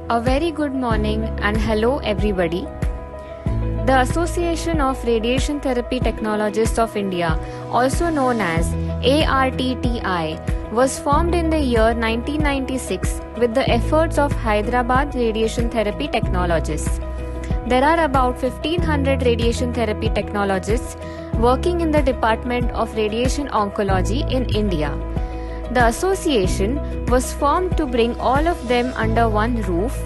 A very good morning and hello everybody. The Association of Radiation Therapy Technologists of India, also known as ARTTI, was formed in the year 1996 with the efforts of Hyderabad radiation therapy technologists. There are about 1500 radiation therapy technologists working in the Department of Radiation Oncology in India. The association was formed to bring all of them under one roof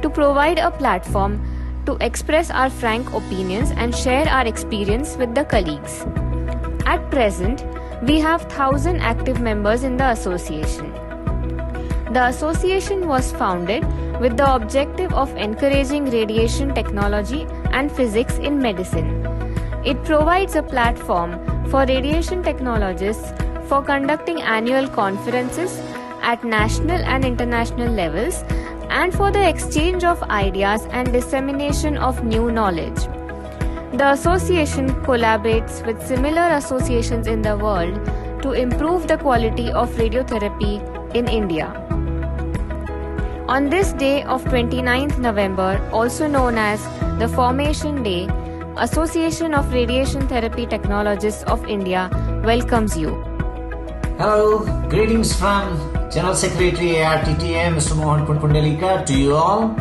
to provide a platform to express our frank opinions and share our experience with the colleagues. At present, we have 1,000 active members in the association. The association was founded with the objective of encouraging radiation technology and physics in medicine. It provides a platform for radiation technologists for conducting annual conferences at national and international levels and for the exchange of ideas and dissemination of new knowledge. The association collaborates with similar associations in the world to improve the quality of radiotherapy in India. On this day of 29th November, also known as the Formation Day, Association of Radiation Therapy Technologists of India welcomes you. Hello, greetings from General Secretary ARTTI, Mr. Mohan Pundalika, to you all.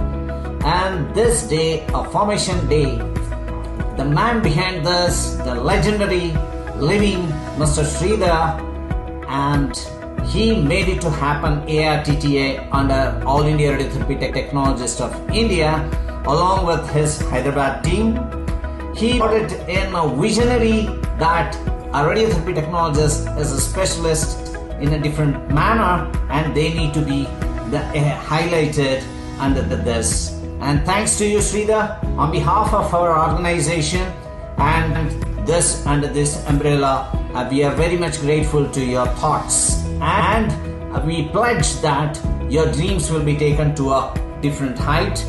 And this day, a Formation Day, the man behind this, the legendary living Mr. Sridhar, and he made it to happen. ARTTI under All India Radiotherapy Technologists of India, along with his Hyderabad team. He brought it in a visionary that a radiotherapy technologist is a specialist in a different manner and they need to be highlighted under this. And thanks to you, Sridhar, on behalf of our organization and this under this umbrella, we are very much grateful to your thoughts, and we pledge that your dreams will be taken to a different height.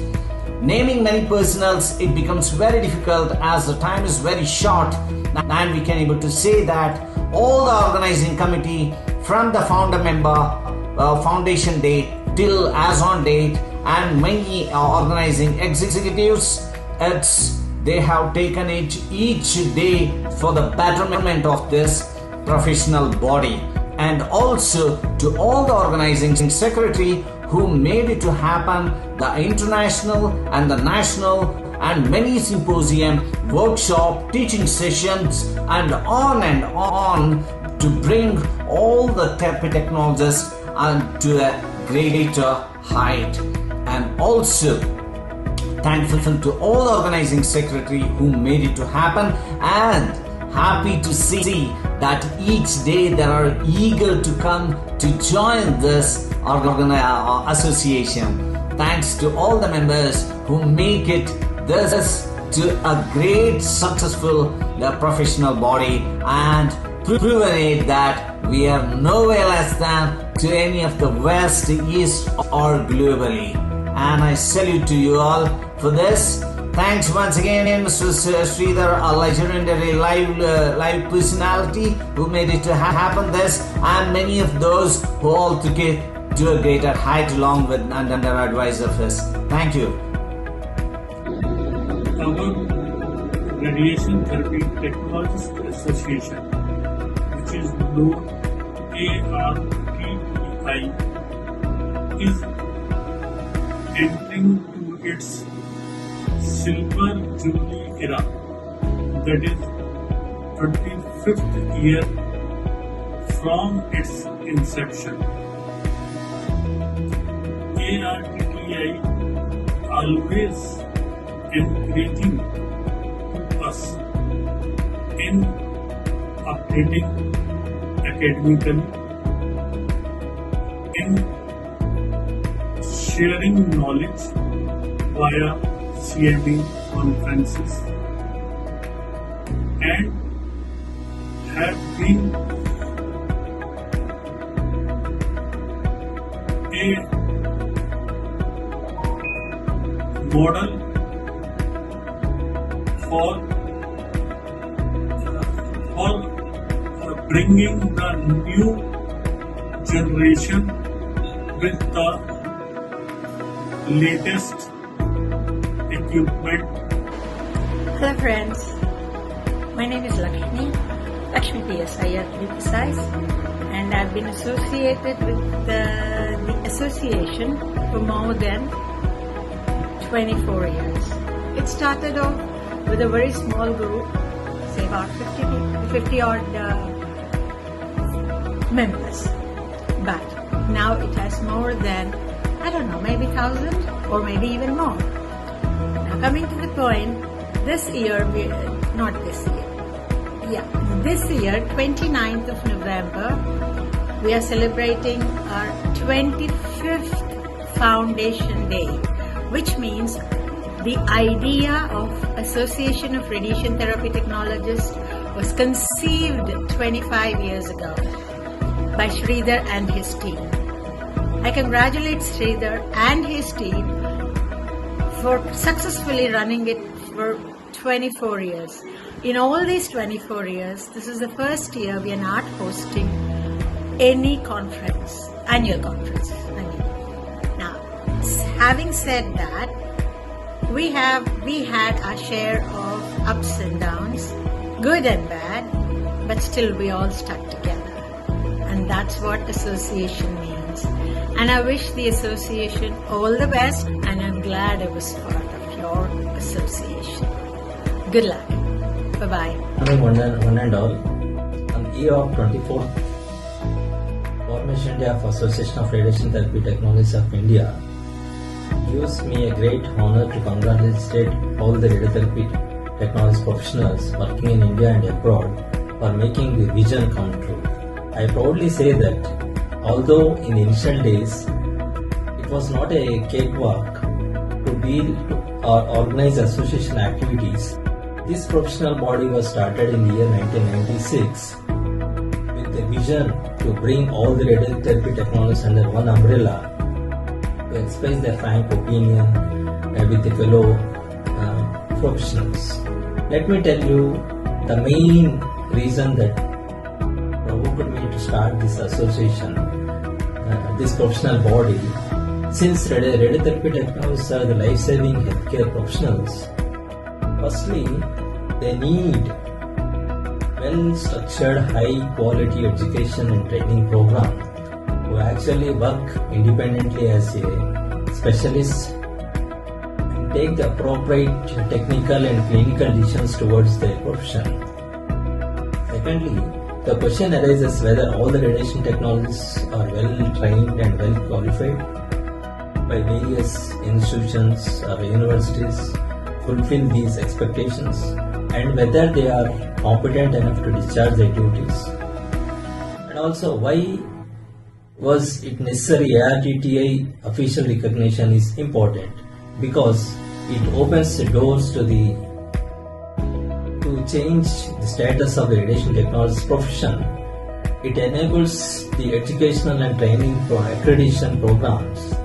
Naming many personals, it becomes very difficult as the time is very short, and we can able to say that all the organizing committee from the founder member foundation day till as on date, and many organizing executives, they have taken it each day for the betterment of this professional body. And also to all the organizing secretary who made it to happen, the international and the national and many symposium, workshop, teaching sessions, and on to bring all the therapy technologists to a greater height. And also thankful to all the organizing secretary who made it to happen, and happy to see that each day they are eager to come to join this association. Thanks to all the members who make it this to a great successful professional body, and proven it that we are nowhere less than to any of the West, East or globally. And I salute to you all for this. Thanks once again, Mr. Sridhar, a legendary live personality who made it to happen this, and many of those who all took it to a greater height along with and under advice of his. Thank you. Our Radiation Therapy Technologists Association, which is known ARTTI, is entering to its Silver Jubilee era, that is 25th year from its inception. ARTTI always encouraging to us in updating academically, in sharing knowledge via CME conferences, and have been a model for bringing the new generation with the latest equipment. Hello friends, my name is Lakshmi PSI to be precise, and I've been associated with the association for more than 24 years. It started off with a very small group, say about 50 odd members, but now it has more than, I don't know, maybe 1,000 or maybe even more. Now coming to the point, this year, this year, 29th of November, we are celebrating our 25th Foundation Day, which means the idea of Association of Radiation Therapy Technologists was conceived 25 years ago by Sridhar and his team. I congratulate Sridhar and his team for successfully running it for 24 years. In all these 24 years, this is the first year we are not hosting any conference, annual conference. Now, having said that, we had our share of ups and downs, good and bad, but still we all stuck together. And that's what association means. And I wish the association all the best, and I'm glad I was part of your association. Good luck. Bye-bye. Morning one and all. On the year of 24th Formation Day of Association of Radiation Therapy Technologists of India, gives me a great honor to congratulate all the radiotherapy technology professionals working in India and abroad for making the vision come true. I proudly say that although in the initial days it was not a cakewalk to build or organize association activities, this professional body was started in the year 1996 with the vision to bring all the radiotherapy technologies under one umbrella to express their frank opinion with the fellow professionals. Let me tell you the main reason that provoked me to start this association, this professional body. Since radiotherapy technologists are the life-saving healthcare professionals, firstly, they need well-structured, high-quality education and training program who actually work independently as a specialist and take the appropriate technical and clinical decisions towards their profession. Secondly, the question arises whether all the radiation technologists are well-trained and well-qualified by various institutions or universities fulfill these expectations, and whether they are competent enough to discharge their duties. And also, why was it necessary ARTTI official recognition is important? Because it opens the doors to change the status of the radiation technology profession. It enables the educational and training accreditation programs.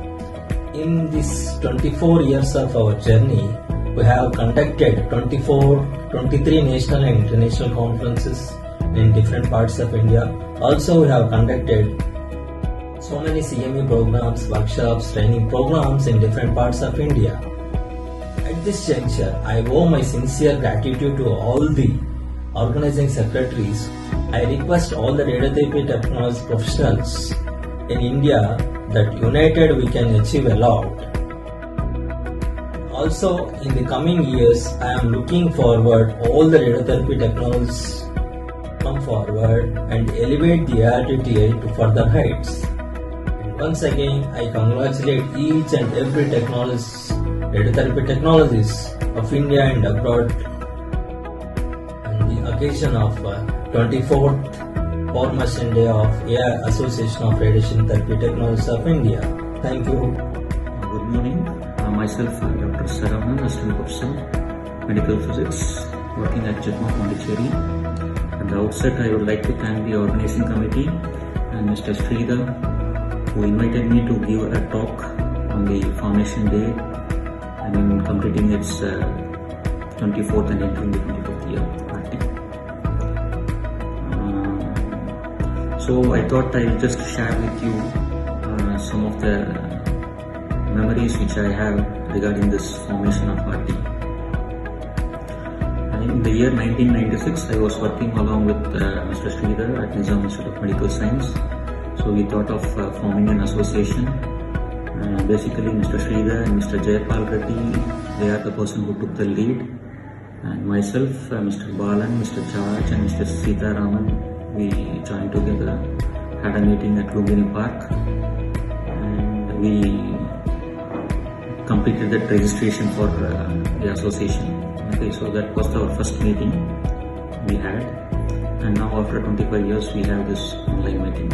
In these 24 years of our journey, we have conducted 23 national and international conferences in different parts of India. Also, we have conducted so many CME programs, workshops, training programs in different parts of India. At this juncture, I owe my sincere gratitude to all the organizing secretaries. I request all the radiotherapy technology professionals in India that united we can achieve a lot. Also, in the coming years, I am looking forward all the radiotherapy technologies come forward and elevate the ARTTI to further heights. And once again, I congratulate each and every radiotherapy technologists of India and abroad on the occasion of 24th Formation Day of Association of Radiation Therapy Technologists of India. Thank you. Good morning. Myself, Dr. Saravanan, Assistant Professor, Medical Physics, working at Jatma Pondicherry. At the outset, I would like to thank the organizing committee and Mr. Sridhar, who invited me to give a talk on the Formation Day and in completing its 24th and entering the 25th year party. So I thought I'll just share with you some of the memories which I have regarding this formation of RT. In the year 1996, I was working along with Mr. Sridhar at Nizam Institute of Medical Science. So we thought of forming an association. Basically, Mr. Sridhar and Mr. Jayapal Reddy, they are the person who took the lead. And myself, Mr. Balan, Mr. Charge and Mr. Sitaraman, we joined together, had a meeting at Lumbini Park, and we completed that registration for the association. Okay, so that was our first meeting we had, and now after 25 years we have this online meeting.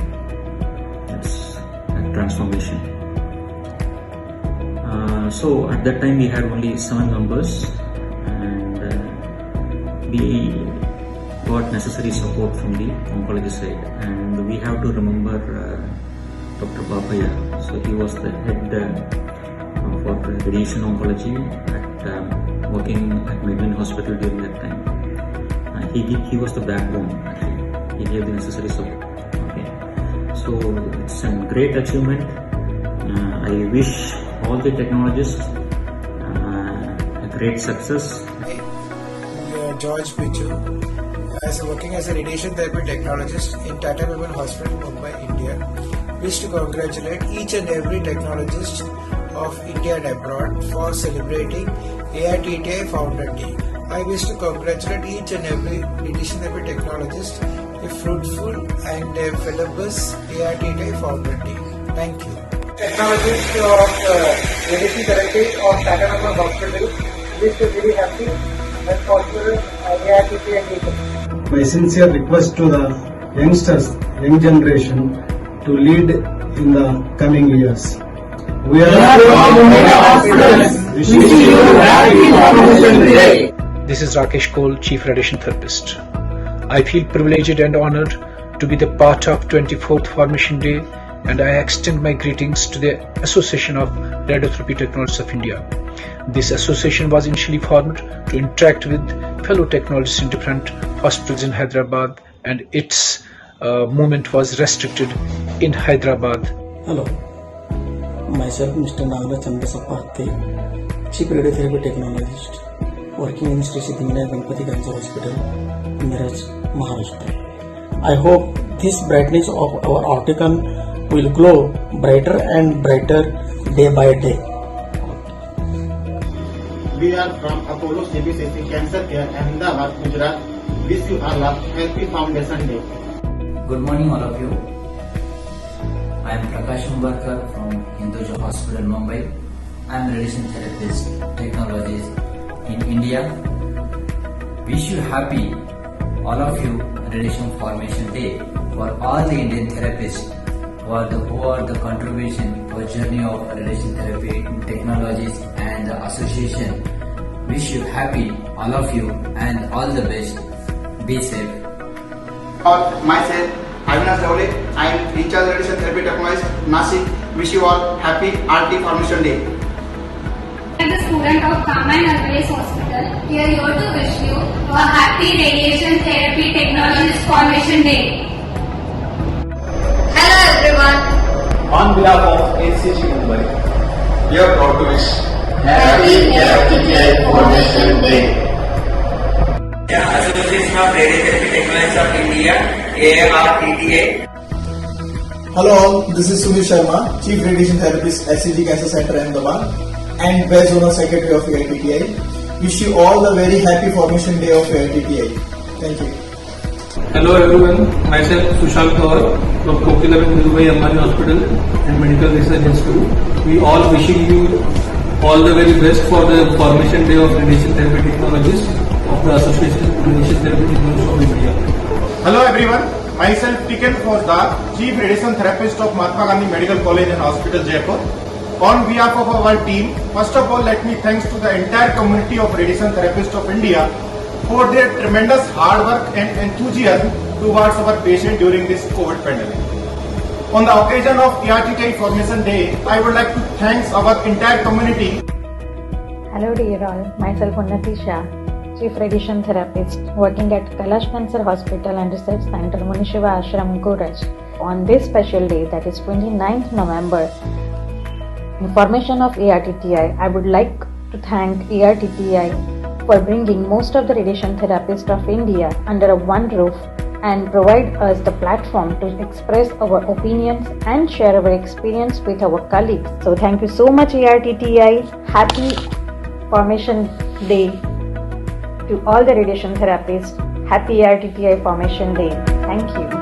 That's a transformation. So at that time we had only 7 members, and we got necessary support from the oncology side, and we have to remember Dr. Babaya. So he was the head for radiation oncology at working at Medwin Hospital during that time. He was the backbone actually. He gave the necessary support. Okay. So it's a great achievement. I wish all the technologists a great success. George Bichu, working as a radiation therapy technologist in Tata Memorial Hospital, Mumbai, India. Wish to congratulate each and every technologist of India and abroad for celebrating AITTI Founder Day. I wish to congratulate each and every radiation therapy technologist a fruitful and a felibus AITTI Founder Day. Thank you. Technologist of radiation therapy of Tata Memorial Hospital, wish to very happy and prosperous AITTI Day. My sincere request to the youngsters, young generation, to lead in the coming years. We are wishing you happy Formation Day. This is Rakesh Kohl, Chief Radiation Therapist. I feel privileged and honored to be the part of 24th Formation Day, and I extend my greetings to the Association of Radiotherapy Technologists of India. This association was initially formed to interact with fellow technologists in different hospitals in Hyderabad, and its movement was restricted in Hyderabad. Hello, myself Mr. Nagaraj Chandrasapathe, Chief Radiotherapy Technologist, working in Sri Siddhivinayak Ganpati Cancer Hospital, Miraj, Maharashtra. I hope this brightness of our article will glow brighter and brighter day by day. We are from Apollo CBCC Cancer Care, Ahmedabad, Gujarat. Wish you all a happy Foundation Day. Good morning, all of you. I am Prakash Umbarkar from Hinduja Hospital, Mumbai. I am a radiation therapist, technologist in India. Wish you happy, all of you, Radiation Formation Day for all the Indian therapists who are the contribution to a journey of radiation therapy technologies and the association. Wish you happy, all of you, and all the best. Be safe. Myself, Avinash Dawle, I am in charge radiation therapy technologist, Nasik. Wish you all happy RT Formation Day. I am the student of Kama and Always Hospital. We are here to wish you a happy Radiation Therapy Technologies Formation Day. Hello everyone. On behalf of HCG Mumbai, we are proud to wish Happy AITTI Formation Day. Association of Radiotherapy Technologists of India, ARTTA. Hello all, this is Sunil Sharma, Chief Radiation Therapist, SCG Cancer Center, Ahmedabad, and Best Zonal Secretary of AITTI. Wish you all the very happy Formation Day of AITTI. Thank you. Hello everyone, myself Sushant Kaur from Kokilam Dubai Ambani Hospital and Medical Research Institute. We all wishing you all the very best for the Formation Day of Radiation Therapy Technologists of the Association of Radiation Therapy Technologists of India. Hello everyone, myself Tiken Fauzdar, Chief Radiation Therapist of Mahatma Gandhi Medical College and Hospital, Jaipur. On behalf of our team, first of all let me thanks to the entire community of Radiation Therapists of India for their tremendous hard work and enthusiasm towards our patient during this COVID pandemic. On the occasion of AITTI Formation Day, I would like to thank our entire community. Hello dear all, myself Unnati Shah, Chief Radiation Therapist working at Kailash Cancer Hospital and Research Center, Munishiva Ashram, Goraj. On this special day, that is 29th November, In formation of ARTTI, I would like to thank ARTTI for bringing most of the radiation therapists of India under one roof and provide us the platform to express our opinions and share our experience with our colleagues. So thank you so much ARTTI. Happy Formation Day to all the radiation therapists. Happy ARTTI Formation Day. Thank you.